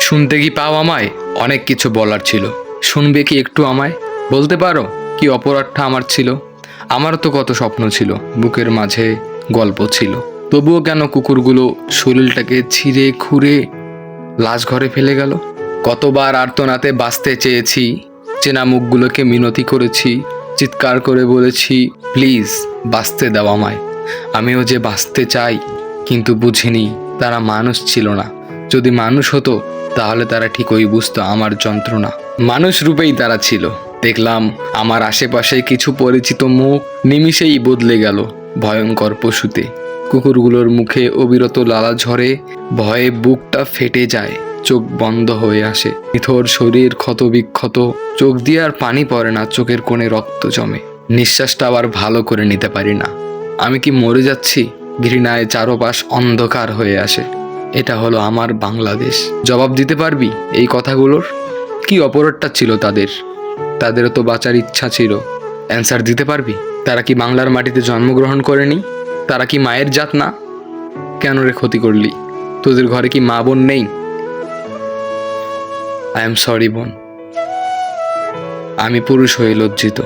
শুনতে কি পাও আমায়? অনেক কিছু বলার ছিল, শুনবে কি একটু আমায়? বলতে পারো কি অপরাধটা আমার ছিল? আমারও তো কত স্বপ্ন ছিল, বুকের মাঝে গল্প ছিল। তবুও কেন কুকুরগুলো শরীরটাকে ছিঁড়ে খুঁড়ে লাশ ঘরে ফেলে গেল? কতবার আর্তনাতে বাঁচতে চেয়েছি, চেনা মুখগুলোকে মিনতি করেছি, চিৎকার করে বলেছি প্লিজ বাঁচতে দাও আমায়। আমিও যে বাঁচতে চাই, কিন্তু বুঝিনি তারা মানুষ ছিল না। যদি মানুষ হতো তাহলে তারা ঠিকই বুঝতো আমার যন্ত্রণা। মানুষ রূপেই তারা ছিল। দেখলাম আমার আশেপাশে কিছু পরিচিত মুখ নিমিষেই বদলে গেল ভয়ঙ্কর পশুতে। কুকুরগুলোর মুখে অবিরত লালা ঝরে, ভয়ে বুকটা ফেটে যায়, চোখ বন্ধ হয়ে আসে, নিথর শরীর ক্ষত বিক্ষত, চোখ দিয়ে আর পানি পড়ে না, চোখের কোণে রক্ত জমে, নিঃশ্বাসটা আবার ভালো করে নিতে পারি না। আমি কি মরে যাচ্ছি? ঘৃণায় চারপাশ অন্ধকার হয়ে আসে। এটা হলো আমার বাংলাদেশ। জবাব দিতে পারবি এই কথাগুলোর? কি অপরাধটা ছিল তাদের? তাদেরও তো বাঁচার ইচ্ছা ছিল। অ্যান্সার দিতে পারবি? তারা কি বাংলার মাটিতে জন্মগ্রহণ করেনি? তারা কি মায়ের জাত না? কেন রে ক্ষতি করলি? তোদের ঘরে কি মা বোন নেই? আই এম সরি বোন, আমি পুরুষ হয়ে লজ্জিত।